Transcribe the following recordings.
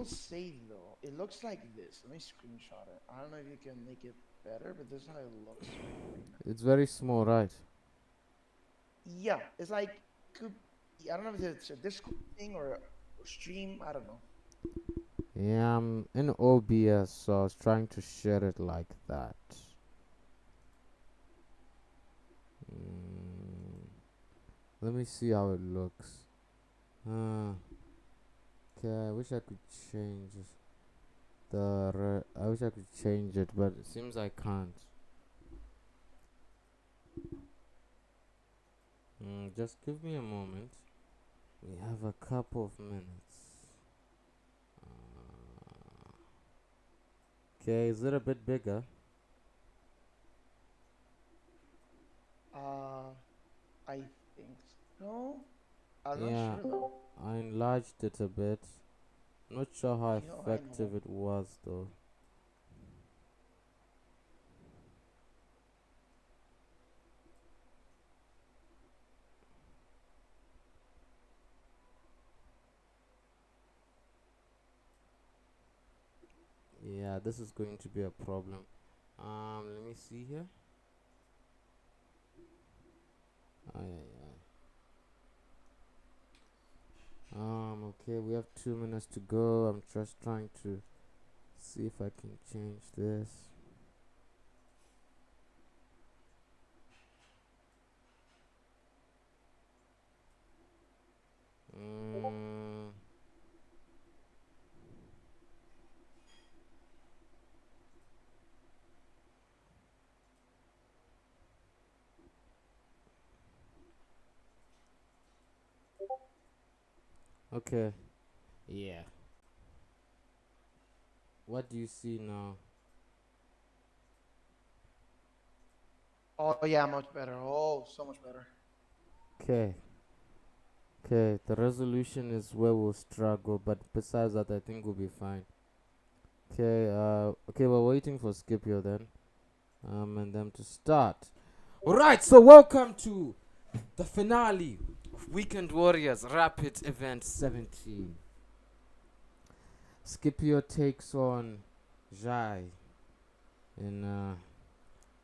say though, it looks like this. Let me screenshot it. I don't know if you can make it better, but this is how it looks right now. It's very small, right? Yeah, it's like could I don't know if it's a Discord thing or stream. I don't know. Yeah, I'm in OBS, so I was trying to share it like that. Mm, let me see how it looks. Uh, okay, I wish I could change I wish I could change it, but it seems I can't. Just give me a moment. We have a couple of minutes. Okay, is it a bit bigger? Uh, I think so. I'm not Yeah, sure though. I enlarged it a bit. Not sure how I know. effective it was though. Yeah, this is going to be a problem. Let me see here. Aye, aye, aye. Okay, we have 2 minutes to go. I'm just trying to see if I can change this. Mm, okay, yeah. What do you see now? Oh yeah, much better. Oh, so much better. Okay, okay. The resolution is where we'll struggle, but besides that, I think we'll be fine. Okay, okay, we're waiting for Scipio then. And them to start. Alright, so welcome to the finale of Weekend Warriors Rapid Event 17. Scipio takes on Jai in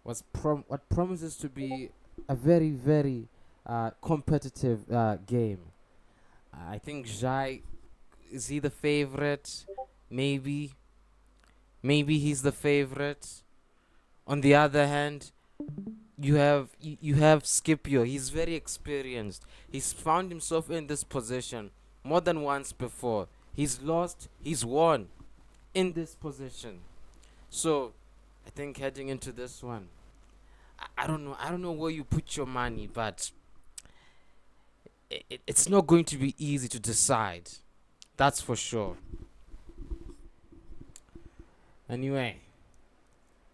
what promises to be a very, very competitive game. I think Jai, is he the favorite? Maybe. Maybe he's the favorite. On the other hand, you have Scipio. He's very experienced. He's found himself in this position more than once before. He's lost, he's won in this position. So I think heading into this one, I don't know. I don't know where you put your money, but it's not going to be easy to decide. That's for sure. Anyway,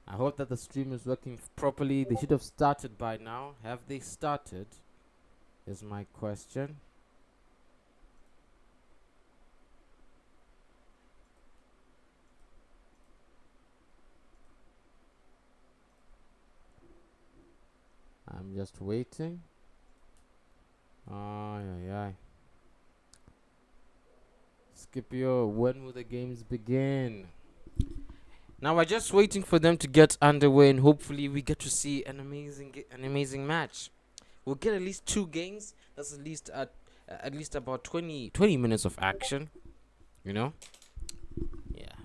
I hope that the stream is working properly. They should have started by now. Have they started? Is my question. I'm just waiting. Ay, ay, ay. Scipio, when will the games begin? Now we're just waiting for them to get underway, and hopefully we get to see an amazing match. We'll get at least 2 games. That's at least about 20 minutes of action. You know, yeah.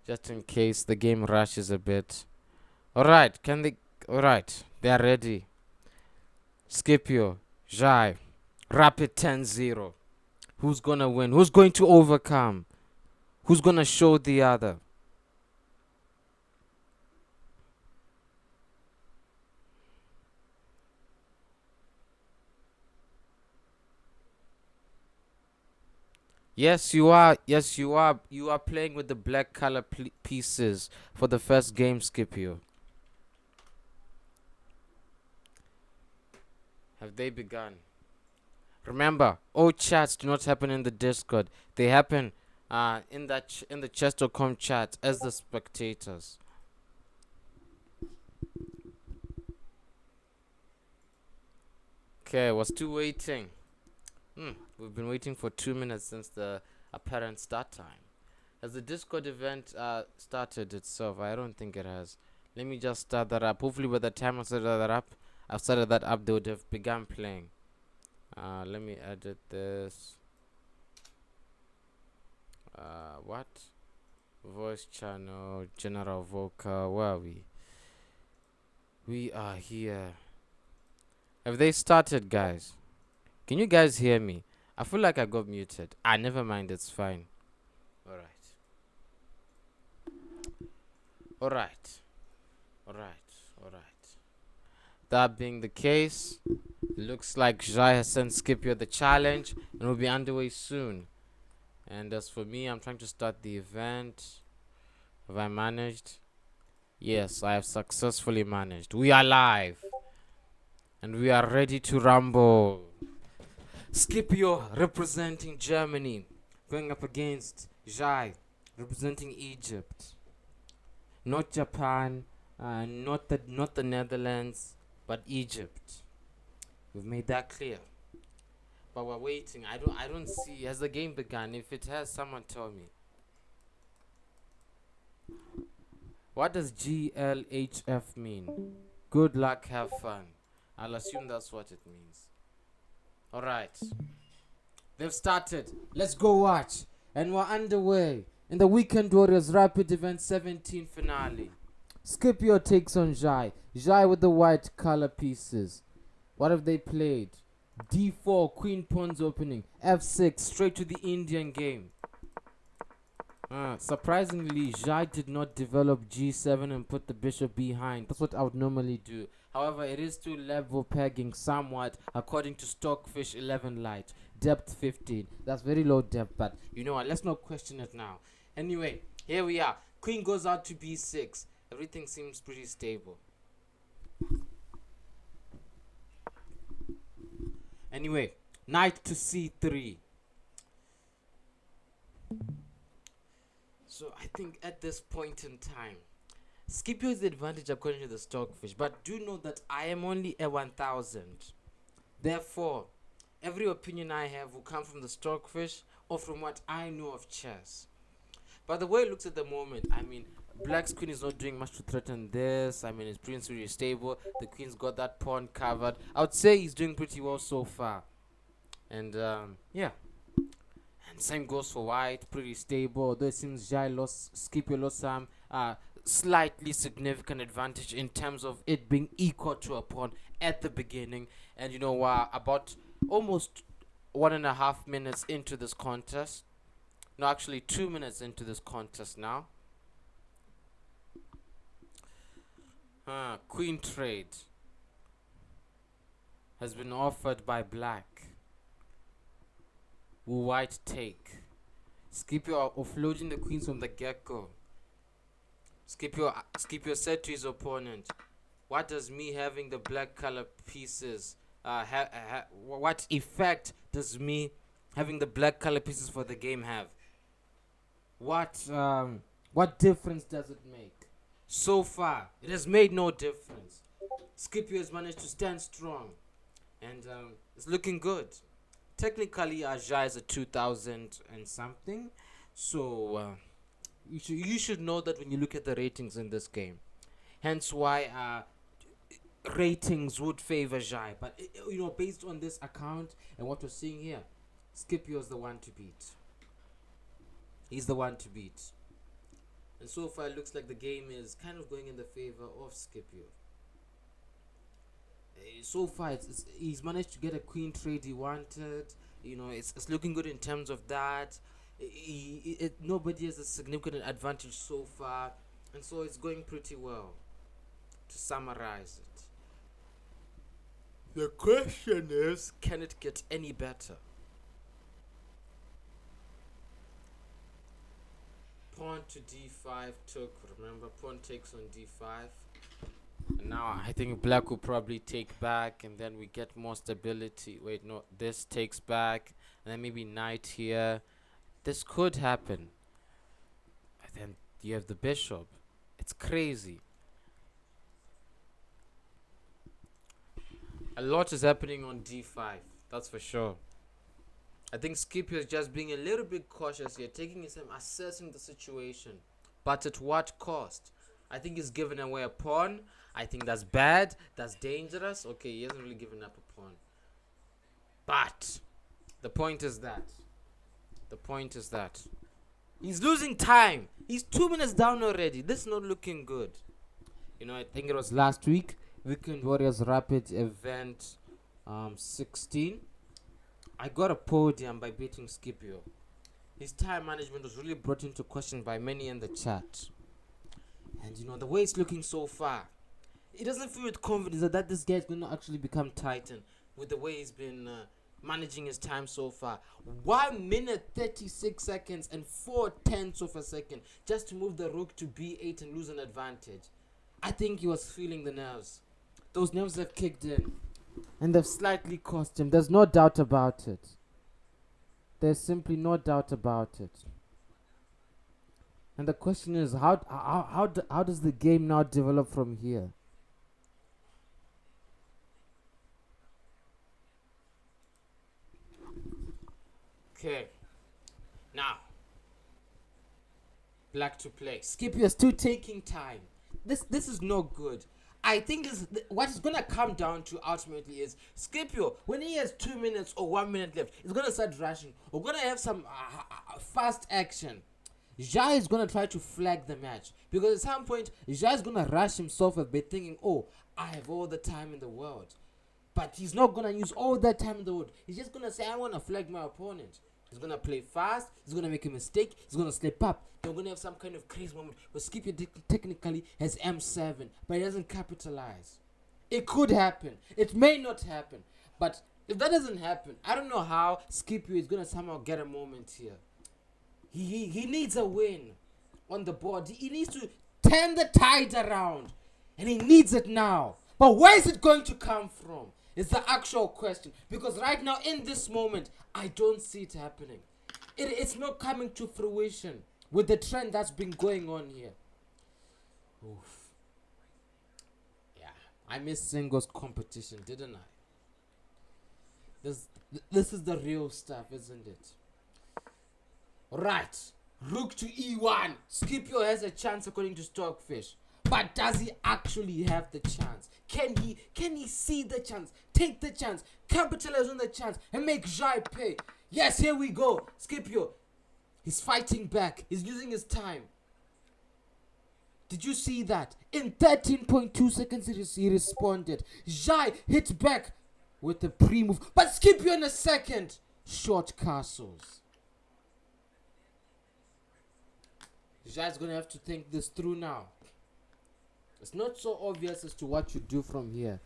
Just in case the game rushes a bit. All right, can they? All right, they are ready. Scipio, Jai, Rapid 10-0. Who's gonna win? Who's going to overcome? Who's gonna show the other? Yes, you are. Yes, you are. You are playing with the black color pieces for the first game, Scipio. Have they begun? Remember, all chats do not happen in the Discord. They happen in in the chess.com chat as the spectators. Okay, we're still waiting. We've been waiting for 2 minutes since the apparent start time. Has the Discord event started itself? I don't think it has. Let me just start that up. Hopefully, by the time I've started that up, they would have begun playing. Let me edit this. What? Voice channel, general vocal. Where are we? We are here. Have they started, guys? Can you guys hear me? I feel like I got muted. Never mind. It's fine. All right. All right. All right. All right. That being the case, looks like Jai has sent Scipio the challenge and will be underway soon. And as for me, I'm trying to start the event. Have I managed? Yes, I have successfully managed. We are live and we are ready to rumble. Scipio representing Germany going up against Jai representing Egypt. Not Japan, not the Netherlands, but Egypt. We've made that clear. But we're waiting. I don't see. Has the game begun? If it has, someone tell me. What does GLHF mean? Good luck, have fun. I'll assume that's what it means. Alright. They've started. Let's go watch. And we're underway in the Weekend Warriors Rapid Event 17 finale. Scipio takes on Jai. Jai with the white color pieces. What have they played? D4, Queen Pawns opening. F6, straight to the Indian game. Surprisingly, Jai did not develop G7 and put the bishop behind. That's what I would normally do. However, it is still level pegging somewhat according to Stockfish 11 Lite. Depth 15. That's very low depth, but you know what? Let's not question it now. Anyway, here we are. Queen goes out to B6. Everything seems pretty stable. Anyway, knight to C3. So I think at this point in time, Scipio is the advantage according to the Stockfish, but do know that I am only a 1000. Therefore, every opinion I have will come from the Stockfish or from what I know of chess. But the way it looks at the moment, I mean, Black's queen is not doing much to threaten this. I mean, it's pretty stable. The queen's got that pawn covered. I would say he's doing pretty well so far. And yeah. And same goes for white, pretty stable. Although it seems Scipio lost some slightly significant advantage in terms of it being equal to a pawn at the beginning. And you know, about almost 1.5 minutes into this contest. No, actually 2 minutes into this contest now. Queen trade has been offered by black. Will white take? Scipio offloading the queens from the get-go. Scipio said to his opponent, what does me having the black color pieces, what effect does me having the black color pieces for the game have? What difference does it make? So far, it has made no difference. Scipio has managed to stand strong, and it's looking good. Technically, Jai is a 2000 and something, so you should know that when you look at the ratings in this game. Hence why ratings would favor Jai. But you know, based on this account and what we're seeing here, Scipio is the one to beat. He's the one to beat. And so far, it looks like the game is kind of going in the favor of Scipio. So far, he's managed to get a queen trade he wanted. You know, it's looking good in terms of that. Nobody has a significant advantage so far, and so it's going pretty well. To summarize it, the question is, can it get any better? Pawn to d5 took. Remember, pawn takes on d5. And now I think black will probably take back, and then we get more stability. Wait, no, this takes back, and then maybe knight here. This could happen. And then you have the bishop. It's crazy. A lot is happening on d5, that's for sure. I think Scipio is just being a little bit cautious here, taking his time, assessing the situation. But at what cost? I think he's given away a pawn. I think that's bad. That's dangerous. Okay, he hasn't really given up a pawn. But the point is that. The point is that. He's losing time. He's 2 minutes down already. This is not looking good. I think it was last week. Weekend Warriors Rapid event 16. I got a podium by beating Scipio. His time management was really brought into question by many in the chat. And the way it's looking so far, it doesn't feel with confidence that this guy is going to actually become Titan with the way he's been managing his time so far. 1 minute 36 seconds and 4/10 of a second just to move the rook to b8 and lose an advantage. I think he was feeling the nerves. Those nerves have kicked in. And they've slightly cost him. There's no doubt about it. There's simply no doubt about it. And the question is, how does the game now develop from here? Okay. Now, black to play. Scipio is still taking time. This is no good. I think what it's gonna come down to ultimately is Scipio, when he has 2 minutes or 1 minute left, he's gonna start rushing. We're gonna have some fast action. Ja is gonna try to flag the match because at some point Ja is gonna rush himself a bit, thinking, "Oh, I have all the time in the world," but he's not gonna use all that time in the world. He's just gonna say, "I wanna flag my opponent." He's gonna play fast. He's gonna make a mistake. He's gonna slip up. They're gonna have some kind of crazy moment where Scipio technically has M7, but he doesn't capitalize. It could happen. It may not happen. But if that doesn't happen, I don't know how Scipio is gonna somehow get a moment here. He needs a win on the board. He needs to turn the tide around, and he needs it now. But where is it going to come from? Is the actual question. Because right now, in this moment, I don't see it happening. It's not coming to fruition with the trend that's been going on here. Oof. Yeah, I missed singles competition, didn't I? This is the real stuff, isn't it? Right. Rook to e1. Scipio has a chance according to Stockfish. But does he actually have the chance? Can he see the chance? Take the chance, capitalize on the chance, and make Jai pay? Yes, here we go. Scipio, he's fighting back. He's using his time. Did you see that? In 13.2 seconds, he responded. Jai hit back with the pre-move. But Scipio in a second. Short castles. Jai's going to have to think this through now. It's not so obvious as to what you do from here.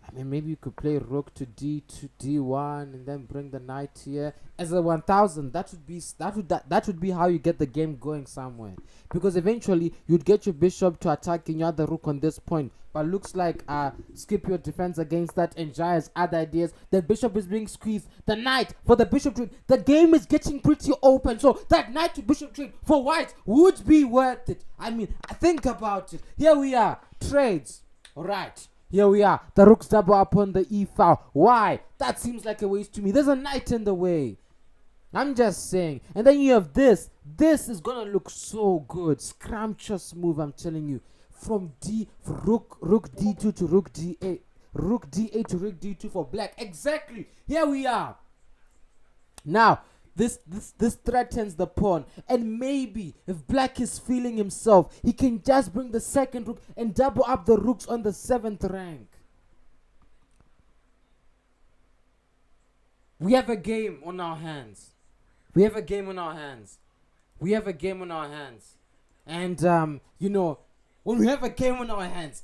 I mean, maybe you could play rook to d2, d1, and then bring the knight here as a 1000. That would be how you get the game going somewhere. Because eventually you'd get your bishop to attacking your other rook on this point. But looks like Scipio defends against that, and Jai has other ideas. The bishop is being squeezed. The knight for the bishop trade. The game is getting pretty open. So that knight to bishop trade for white would be worth it. I mean, think about it. Here we are. Trades. Alright. Here we are. The rooks double up on the e-file. Why? That seems like a waste to me. There's a knight in the way. I'm just saying. And then you have this. This is going to look so good. Scrumptious move, I'm telling you. From rook d2 to rook d8. Rook d8 to rook d2 for black. Exactly. Here we are. Now, this threatens the pawn, and maybe if black is feeling himself, he can just bring the second rook and double up the rooks on the 7th rank. We have a game on our hands. We have a game on our hands. We have a game on our hands. And when we have a game on our hands,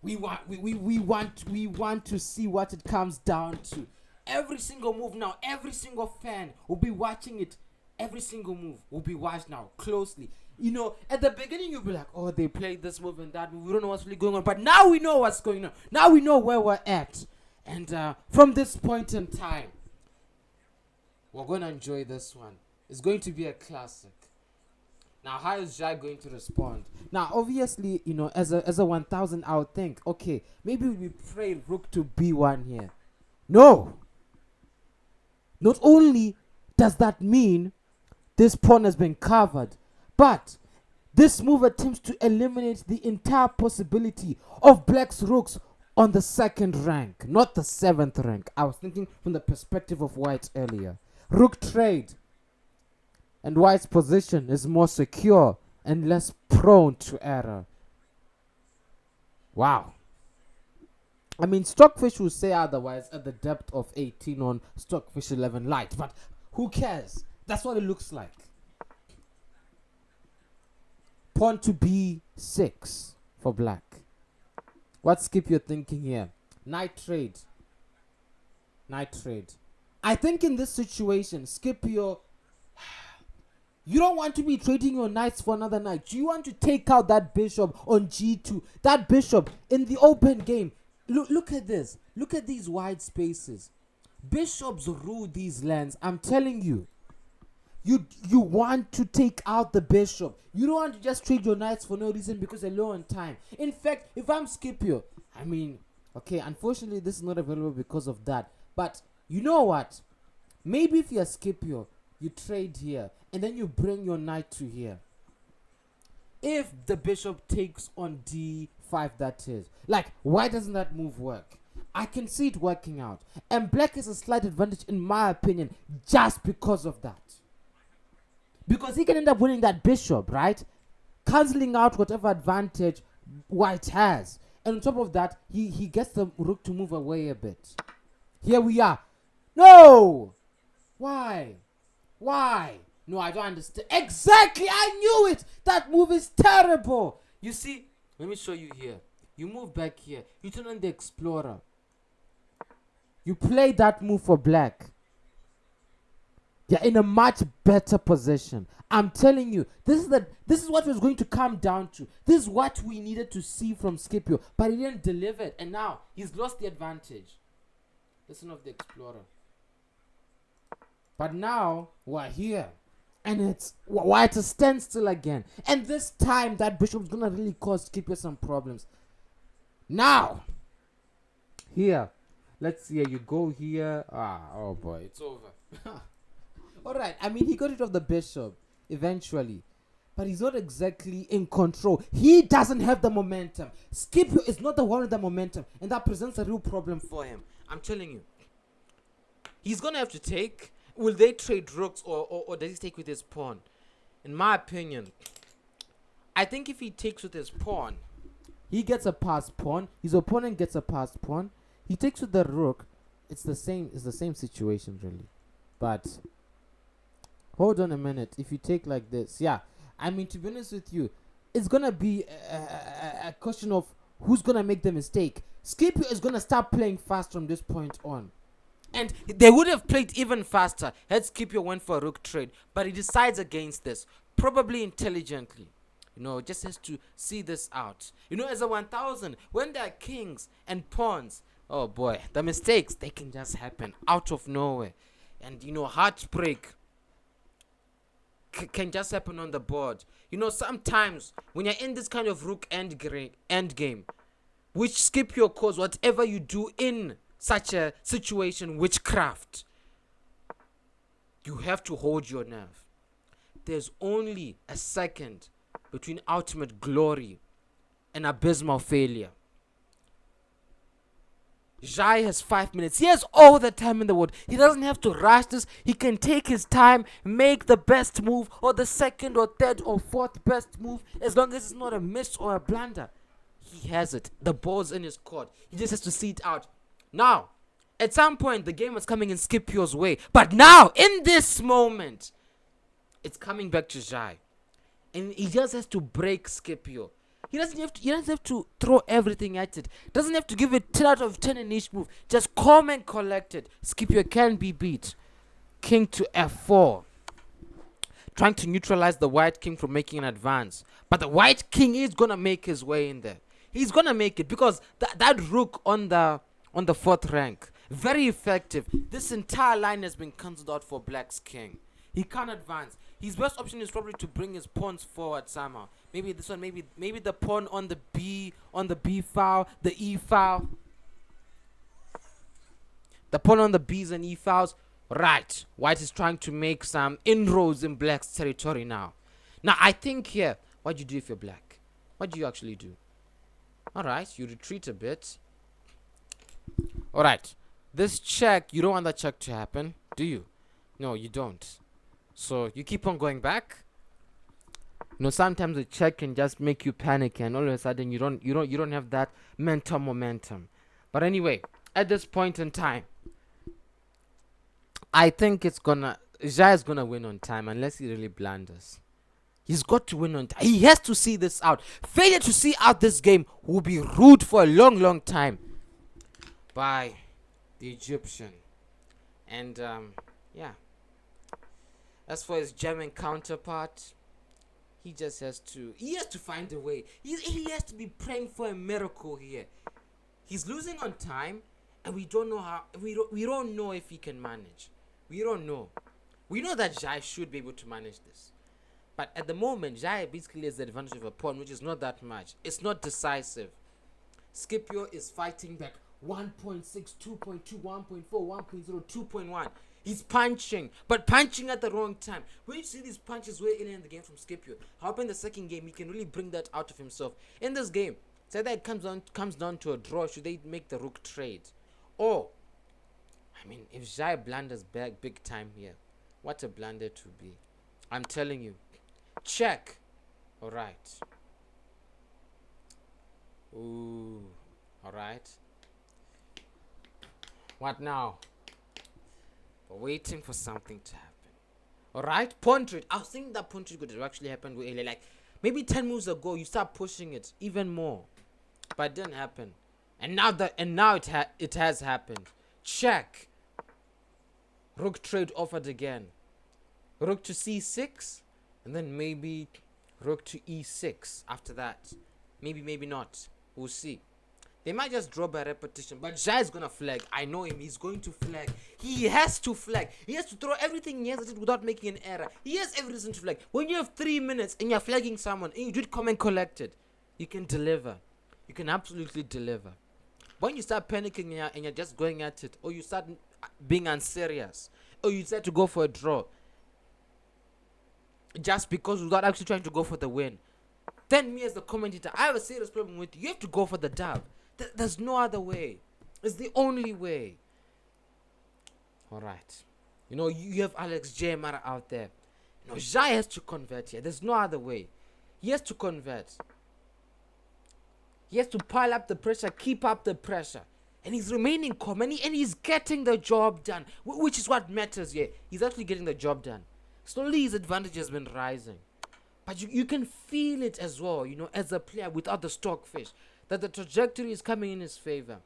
we want to see what it comes down to. Every single move now, every single fan will be watching it. Every single move will be watched now closely. At the beginning you'll be like, oh, they played this move and that move. We don't know what's really going on. But now we know what's going on. Now we know where we're at. And from this point in time, we're going to enjoy this one. It's going to be a classic. Now, how is Jai going to respond? Now, obviously, as a 1000, I would think, okay, maybe we play rook to b1 here. No! Not only does that mean this pawn has been covered, but this move attempts to eliminate the entire possibility of black's rooks on the second rank, not the seventh rank. I was thinking from the perspective of white earlier. Rook trade, and white's position is more secure and less prone to error. Wow. I mean, Stockfish will say otherwise at the depth of 18 on Stockfish 11 Lite, but who cares? That's what it looks like. Pawn to b6 for black. What skip you're thinking here? Knight trade. Knight trade. I think in this situation, Scipio, you don't want to be trading your knights for another knight. You want to take out that bishop on g2. That bishop in the open game. Look at this. Look at these wide spaces. Bishops rule these lands. I'm telling you. You want to take out the bishop. You don't want to just trade your knights for no reason because they're low on time. In fact, if I'm Scipio, I mean, okay, unfortunately this is not available because of that. But you know what? Maybe if you're Scipio, you trade here and then you bring your knight to here. If the bishop takes on d5, that is. Like, why doesn't that move work? I can see it working out. And black has a slight advantage in my opinion just because of that. Because he can end up winning that bishop, right? Cancelling out whatever advantage white has. And on top of that, he gets the rook to move away a bit. Here we are. No! Why? Why? No, I don't understand. Exactly! I knew it! That move is terrible! You see, let me show you here. You move back here. You turn on the explorer. You play that move for black. You're in a much better position. I'm telling you, this is what was going to come down to. This is what we needed to see from Scipio, but he didn't deliver it, and now he's lost the advantage. Listen of the explorer. But now we're here, and it's white to stand still again. And this time, that bishop's gonna really cause Scipio some problems. Now, here, let's see. You go here. Oh boy, it's over. Alright, I mean, he got rid of the bishop eventually, but he's not exactly in control. He doesn't have the momentum. Scipio is not the one with the momentum, and that presents a real problem for him. I'm telling you. He's going to have to take. Will they trade rooks, or does he take with his pawn? In my opinion, I think if he takes with his pawn, he gets a passed pawn. His opponent gets a passed pawn. He takes with the rook. It's the same situation, really. But hold on a minute. If you take like this, yeah. I mean, to be honest with you, it's going to be a question of who's going to make the mistake. Scipio is going to start playing fast from this point on. And they would have played even faster had Scipio went for a rook trade. But he decides against this, probably intelligently. You know, just has to see this out. You know, as a 1000, when there are kings and pawns, oh boy, the mistakes, they can just happen out of nowhere. And, you know, heartbreak can just happen on the board. You know, sometimes when you're in this kind of rook end game, which Scipio calls whatever you do in such a situation, witchcraft, you have to hold your nerve. There's only a second between ultimate glory and abysmal failure. Jai has 5 minutes. He has all the time in the world. He doesn't have to rush this. He can take his time, make the best move, or the second or third or fourth best move, as long as it's not a miss or a blunder. He has it. The ball's in his court. He just has to see it out. Now, at some point, the game was coming in Scipio's way. But now, in this moment, it's coming back to Jai. And he just has to break Scipio. He doesn't have to throw everything at it. Doesn't have to give it 10 out of 10 in each move. Just calm and collected. Scipio can be beat. King to f4. Trying to neutralize the white king from making an advance. But the white king is going to make his way in there. He's going to make it because that rook on the 4th rank, very effective. This entire line has been cancelled out for black's king. He can't advance. His best option is probably to bring his pawns forward somehow. Maybe this one, maybe the pawn on the B file, the E file. The pawn on the B's and E files. Right. White is trying to make some inroads in black's territory now. Now, I think here, what do you do if you're black? What do you actually do? Alright, you retreat a bit. Alright. This check, you don't want that check to happen, do you? No, you don't. So, you keep on going back. Sometimes a check can just make you panic, and all of a sudden you don't have that mental momentum. But anyway, at this point in time, I think Jai is gonna win on time unless he really blunders. He's got to win on time. He has to see this out. Failure to see out this game will be ruled for a long, long time by the Egyptian. And yeah. As for his German counterpart, he just has to find a way. He has to be praying for a miracle here. He's losing on time, and we don't know how. We don't know if he can manage. We don't know. We know that Jai should be able to manage this, but at the moment, Jai basically has the advantage of a pawn, which is not that much. It's not decisive. Scipio is fighting back 1.6, 2.2, 1.4, 1.0, 2.1. He's punching, but punching at the wrong time. When you see these punches way in the game from Scipio, I hope in the second game he can really bring that out of himself. In this game, say that it comes down to a draw. Should they make the rook trade? Or, I mean, if Jai blunders back big time here, what a blunder to be. I'm telling you. Check. Alright. Ooh. Alright. What now? We're waiting for something to happen. Alright? Pawn trade. I was thinking that pawn trade could have actually happened with earlier. Like, maybe 10 moves ago, you start pushing it even more. But it didn't happen. And now it has happened. Check. Rook trade offered again. Rook to c6. And then maybe rook to e6 after that. Maybe not. We'll see. They might just draw by repetition. But Jai is going to flag. I know him. He's going to flag. He has to flag. He has to throw everything he has at it without making an error. He has every reason to flag. When you have 3 minutes and you're flagging someone and you do it calm and collected, you can deliver. You can absolutely deliver. When you start panicking and you're just going at it, or you start being unserious, or you decide to go for a draw, just because without actually trying to go for the win, then me as the commentator, I have a serious problem with you. You have to go for the dub. There's no other way. It's the only way. Alright. You have Alex J. Mara out there. Jai has to convert here. There's no other way. He has to convert. He has to pile up the pressure, keep up the pressure. And he's remaining calm, and he's getting the job done, which is what matters here. He's actually getting the job done. Slowly his advantage has been rising. But you can feel it as well, as a player without the stockfish, that the trajectory is coming in his favor.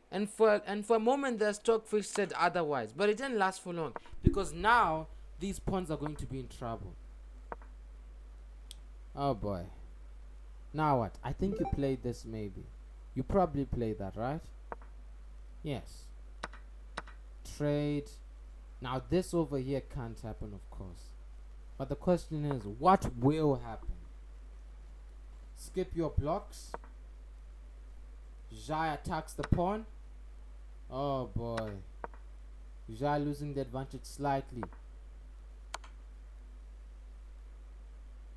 And for a moment the stockfish said otherwise, but it didn't last for long, because now these pawns are going to be in trouble. Oh boy. Now what? I think you played this maybe. You probably played that, right? Yes. Trade. Now this over here can't happen, of course. But the question is, what will happen? Skip your blocks. Jai attacks the pawn. Oh boy. Jai losing the advantage slightly.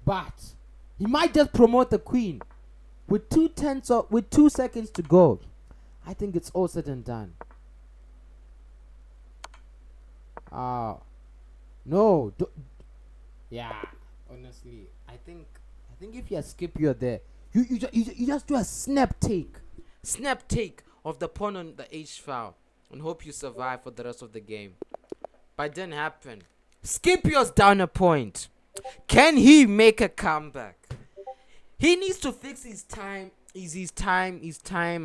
But he might just promote the queen. With 2 seconds to go, I think it's all said and done. No. Yeah. Honestly, I think if you skip you're there, you just do a snap take of the pawn on the h file and hope you survive for the rest of the game. But it didn't happen. Scipio's down a point. Can he make a comeback? He needs to fix his time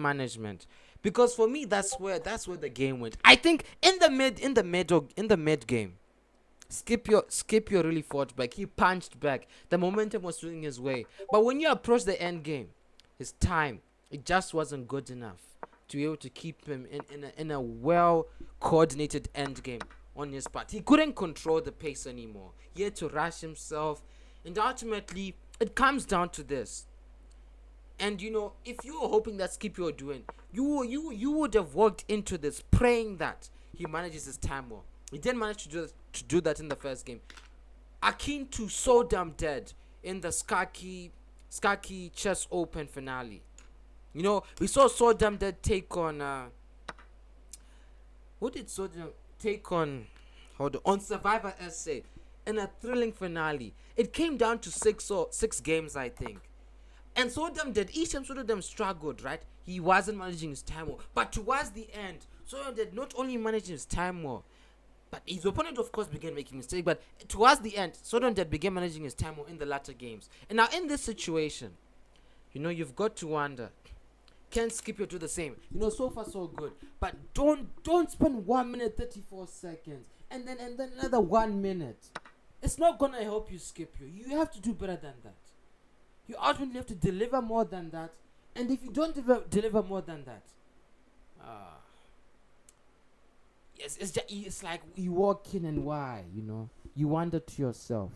management, because for me that's where the game went. I think in the mid game, Scipio really fought back. He punched back. The momentum was swinging his way. But when you approach the end game, his time, it just wasn't good enough to be able to keep him in a well coordinated end game on his part. He couldn't control the pace anymore. He had to rush himself, and ultimately it comes down to this. And if you were hoping that Scipio would win, you would have walked into this praying that he manages his time well. He didn't manage to do that in the first game. Akin to So Damn Dead in the Skaki Chess Open finale. You know, we saw So Damn Dead take on who did So Damn take on? Hold on Survivor SA in a thrilling finale. It came down to six games, I think. And Sodom did each time Sodom struggled, right? He wasn't managing his time well. But towards the end, Sodom did not only manage his time well, but his opponent of course began making mistakes. But towards the end, Sodom did began managing his time well in the latter games. And now in this situation, you know, you've got to wonder, can Scipio do the same? You know, so far so good. But don't spend 1 minute 34 seconds and then another 1 minute. It's not gonna help you, Scipio. You have to do better than that. You ultimately have to deliver more than that. And if you don't deliver more than that, yes, it's like you walk in and why, you know? You wonder to yourself.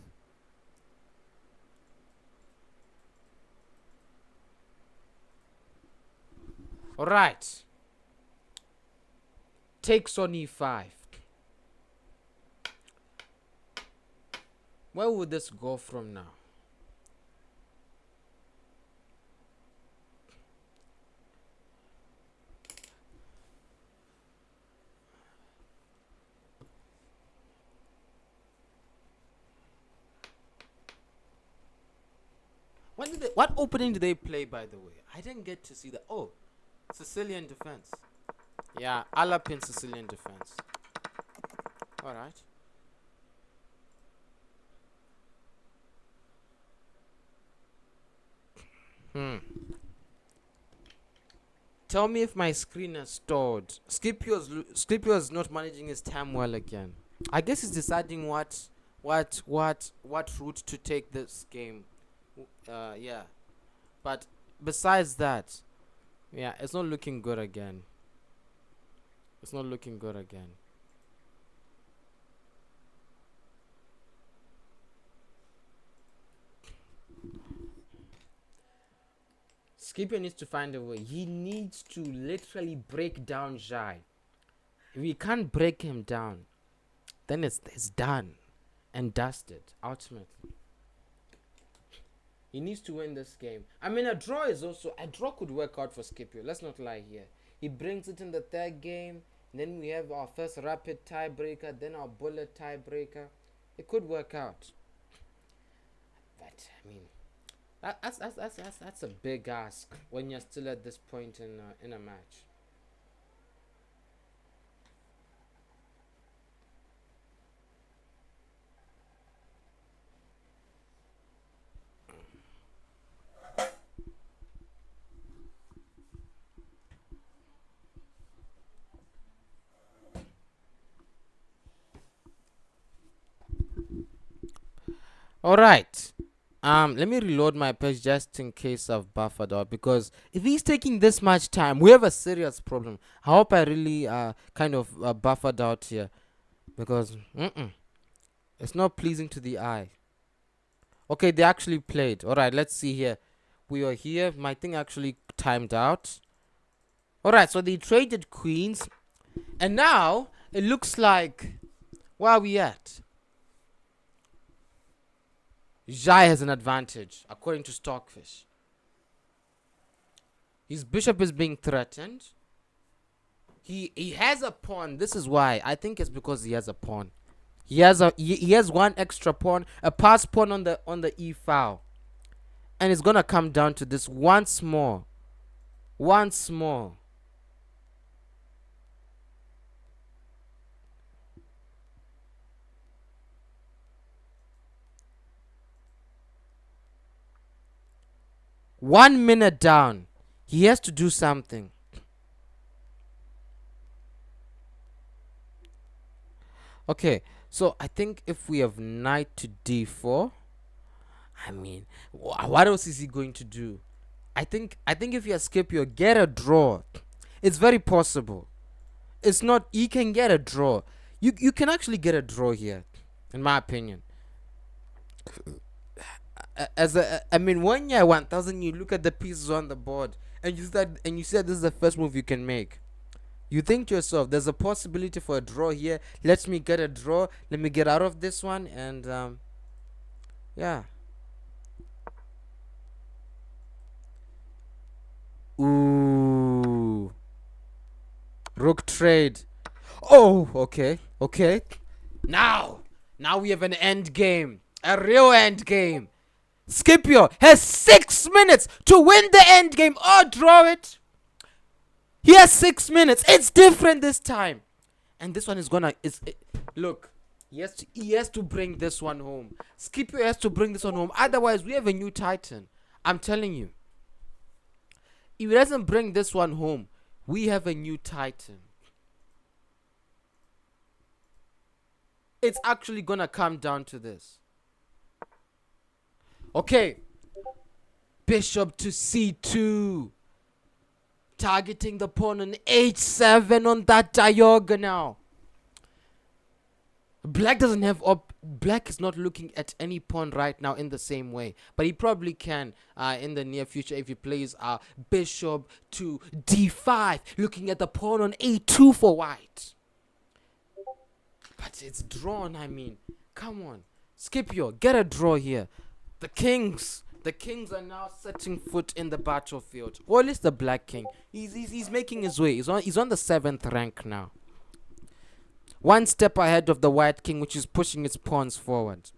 Alright. Take Sony 5. Where would this go from now? What opening did they play, by the way? I didn't get to see that. Oh, Sicilian defense. Yeah, Alapin Sicilian defense. Alright. Tell me if my screen has stored. Scipio's not managing his time well again. I guess he's deciding what route to take this game. Yeah. But besides that, yeah, it's not looking good again. It's not looking good again. Scipio needs to find a way. He needs to literally break down Jai. If we can't break him down, then it's done and dusted, ultimately. He needs to win this game. I mean, a draw could work out for Scipio. Let's not lie here. He brings it in the third game. Then we have our first rapid tiebreaker. Then our bullet tiebreaker. It could work out. But I mean, that's a big ask when you're still at this point in a match. All right. Let me reload my page just in case I've buffered out, because if he's taking this much time, we have a serious problem. I hope I really kind of buffered out here, because it's not pleasing to the eye. Okay, they actually played. All right, let's see here. We are here. My thing actually timed out. All right, so they traded queens, and now it looks like, where are we at? Jai has an advantage, according to Stockfish. His bishop is being threatened. He has a pawn. This is why. I think it's because he has a pawn. He has one extra pawn, a pass pawn on the e file. And it's gonna come down to this once more. Once more. One minute down. He has to do something. Okay, so I think if we have knight to d4, I mean, what else is he going to do? I think if you Scipio, get a draw. It's very possible. It's not, he can get a draw. You can actually get a draw here, in my opinion. I mean, when you're 1000, you look at the pieces on the board and you said this is the first move you can make. You think to yourself, there's a possibility for a draw here. Let me get a draw. Let me get out of this one. And yeah. Ooh. Rook trade. Oh, okay. Okay. Now. Now we have an end game. A real end game. Scipio has 6 minutes to win the end game or draw it. He has 6 minutes. It's different this time. And this one is gonna look. He has to bring this one home. Scipio has to bring this one home. Otherwise, we have a new titan. I'm telling you. If he doesn't bring this one home, we have a new titan. It's actually gonna come down to this. Okay. Bishop to c2. Targeting the pawn on h7 on that diagonal. Black doesn't have Black is not looking at any pawn right now in the same way, but he probably can in the near future if he plays bishop to d5, looking at the pawn on a2 for white. But it's drawn. I mean, come on, Scipio, get a draw here. The kings are now setting foot in the battlefield. Or at least the black king. He's making his way. He's on the 7th rank now. One step ahead of the white king, which is pushing its pawns forward.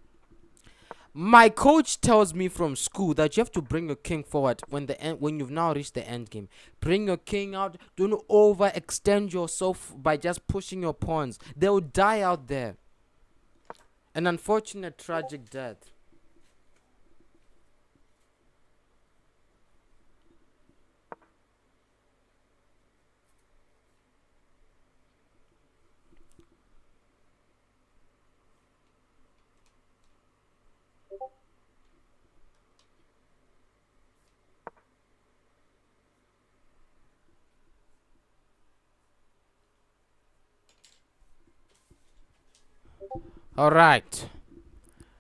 My coach tells me from school that you have to bring your king forward when you've now reached the end game. Bring your king out. Don't overextend yourself by just pushing your pawns. They'll die out there. An unfortunate, tragic death. All right,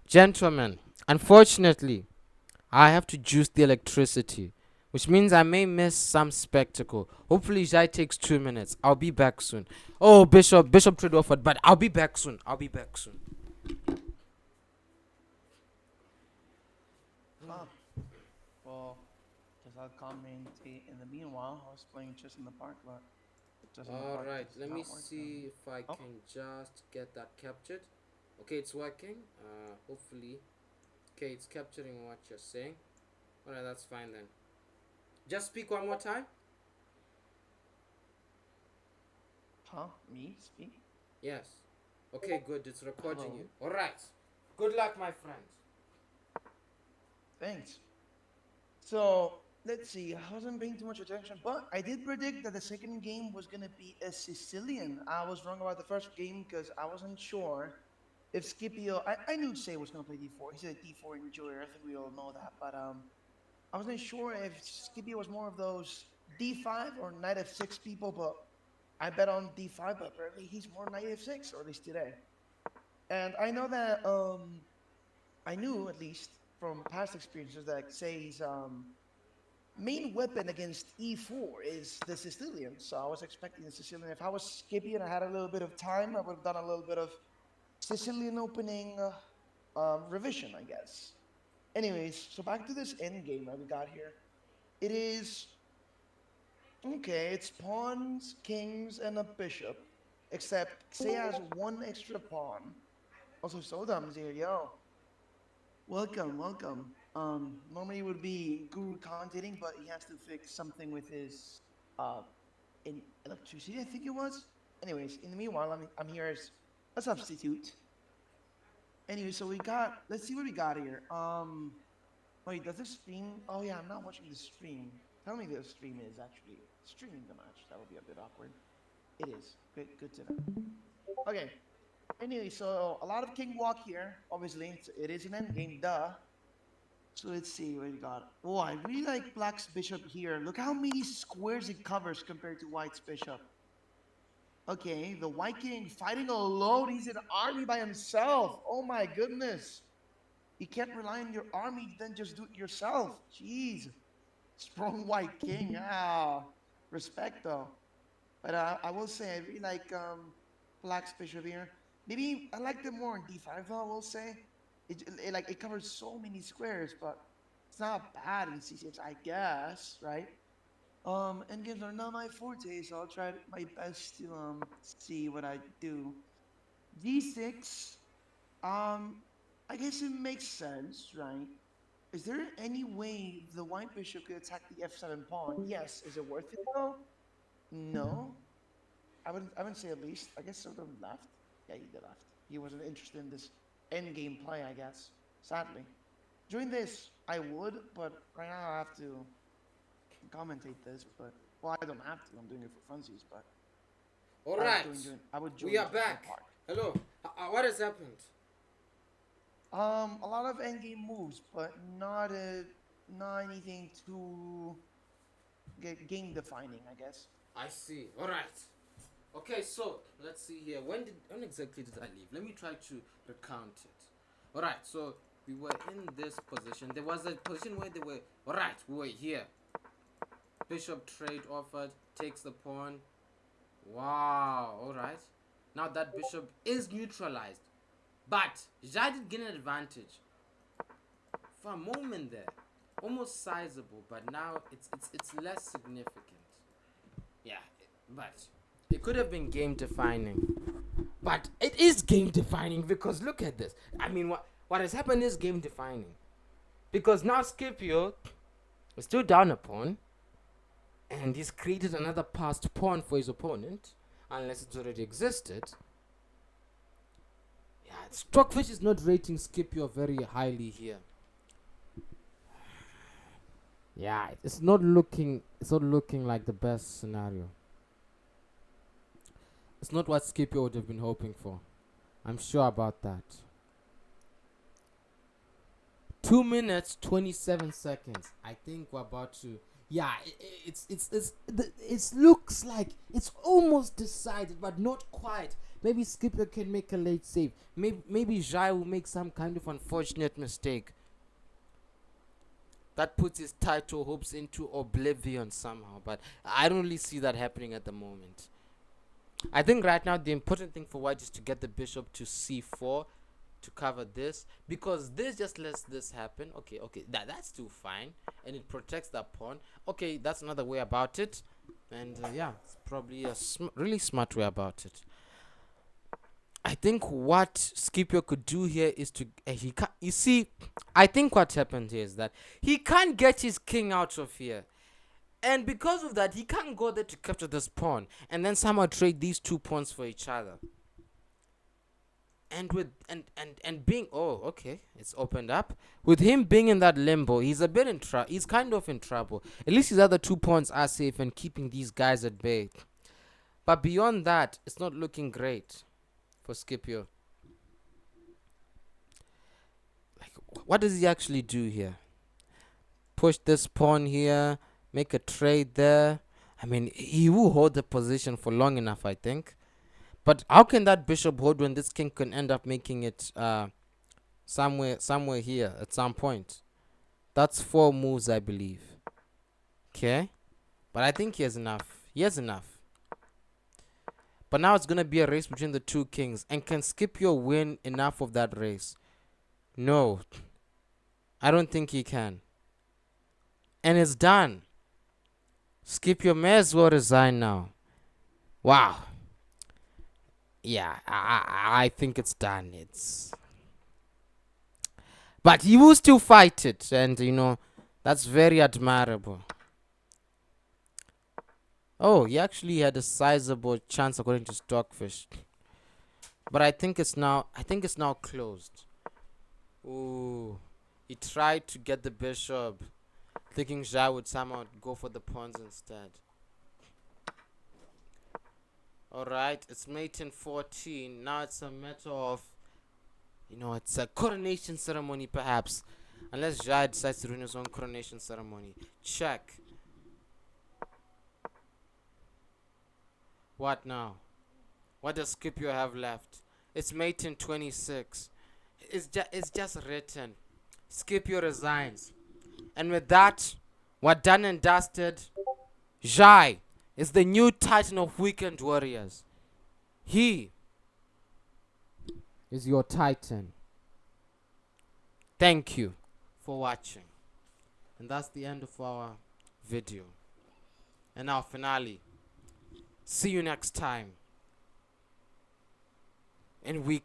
gentlemen. Unfortunately, I have to juice the electricity, which means I may miss some spectacle. Hopefully, Jai takes 2 minutes. I'll be back soon. Oh, Bishop trade offered, but I'll be back soon. I'll be back soon. Huh. Well, guess I'll commentate in the meanwhile. I was playing chess in the park, but chess in the All park right, is let me not working. see if I Oh, can just get that captured. Okay, it's working. Hopefully. Okay, it's capturing what you're saying. All right, that's fine then. Just speak one more time. huh? Me? Speak? Yes. Okay, good. It's recording you. Hello. All right. Good luck, my friend. Thanks. So let's see. I wasn't paying too much attention, but I did predict that the second game was gonna be a Sicilian. I was wrong about the first game because I wasn't sure if Scipio. I knew Say was gonna play d4. He's a d4 enjoyer. I think we all know that. But I wasn't sure if Scipio was more of those d5 or knight f6 people. But I bet on d5. But apparently he's more knight f6, or at least today. And I know that I knew at least from past experiences that Say's main weapon against e4 is the Sicilian. So I was expecting the Sicilian. If I was Scipio and I had a little bit of time, I would have done a little bit of Sicilian opening revision, I guess. Anyways, so back to this end game that we got here. It is okay. It's pawns, kings, and a bishop. Except Say has one extra pawn. Also, Sodam's here, yo. Welcome, welcome. Normally it would be Guru commentating, but he has to fix something with his uh in electricity, I think it was. Anyways, in the meanwhile, I'm here as a substitute. Anyway, so we got. Let's see what we got here. Wait, does this stream? Oh yeah, I'm not watching the stream. Tell me the stream is actually streaming the match. That would be a bit awkward. It is. Good to know. Okay. Anyway, so a lot of king walk here. Obviously, it is an endgame. Duh. So let's see what we got. Oh, I really like Black's bishop here. Look how many squares it covers compared to White's bishop. Okay, the White King fighting alone. He's an army by himself. Oh my goodness. You can't rely on your army, then just do it yourself. Jeez. Strong White King. Ah, respect though. But I will say I really like Black's Bishop here. Maybe I like it more in D5 though. I will say like it covers so many squares, but it's not bad in C6, I guess, right? Endgames are not my forte, so I'll try my best to see what I do. D6, um, I guess it makes sense, right? Is there any way the white bishop could attack the f7 pawn? Yes. Is it worth it though? No. I wouldn't say at least. I guess Soto left. Yeah, he did left. He wasn't interested in this end game play, I guess. Sadly. During this, I would, but right now I have to commentate this, but well I don't have to, I'm doing it for funsies, but All right, I would we join are the back. park. Hello. What has happened? A lot of end game moves, but not anything too game defining, I guess. I see. All right. Okay, so let's see here. When exactly did I leave? Let me try to recount it. All right. So we were in this position. There was a position where they were. All right. We were here. Bishop trade offered. Takes the pawn. Wow. All right. Now that bishop is neutralized, but Jai did gain an advantage for a moment there, almost sizable. But now it's less significant. Yeah, but it could have been game defining. But it is game defining because look at this. I mean, what has happened is game defining because now Scipio is still down a pawn, and he's created another passed pawn for his opponent, unless it's already existed. Yeah, Stockfish is not rating Scipio very highly here. Yeah, it's not looking like the best scenario. It's not what Scipio would have been hoping for. I'm sure about that. 2 minutes 27 seconds. I think we're about to. Yeah, it looks like it's almost decided, but not quite. Maybe Skipper can make a late save. Maybe Jai will make some kind of unfortunate mistake that puts his title hopes into oblivion somehow. But I don't really see that happening at the moment. I think right now the important thing for White is to get the bishop to c4 to cover this, because this just lets this happen. Okay, that's still fine, and it protects that pawn. Okay, that's another way about it, and yeah, it's probably a really smart way about it. I think what Scipio could do here is to he can you see, I think what happened here is that he can't get his king out of here. And because of that, he can't go there to capture this pawn and then somehow trade these two pawns for each other. And with and being, oh, okay, it's opened up. With him being in that limbo, he's a bit in trouble. He's kind of in trouble. At least his other two pawns are safe and keeping these guys at bay. But beyond that, it's not looking great for Scipio. Like, what does he actually do here? Push this pawn here, make a trade there. I mean, he will hold the position for long enough, I think. But how can that bishop hold when this king can end up making it somewhere here at some point? That's 4 moves, I believe. Okay, but I think he has enough. He has enough. But now it's gonna be a race between the two kings, and can Scipio win enough of that race? No, I don't think he can. And it's done. Scipio may as well resign now. Wow. Yeah, I think it's done. But he will still fight it, and that's very admirable. Oh, he actually had a sizable chance according to Stockfish, but I think it's now closed. Ooh, he tried to get the bishop, thinking Jai would somehow go for the pawns instead. All right, it's mate in 14. Now it's a matter of, it's a coronation ceremony perhaps, unless Jai decides to run his own coronation ceremony. Check. What now? What does Scipio have left? It's mate in 26. It's just written. Scipio resigns. And with that, we're done and dusted. Jai is the new Titan of Weekend Warriors. He is your Titan. Thank you for watching. And that's the end of our video. And our finale. See you next time in week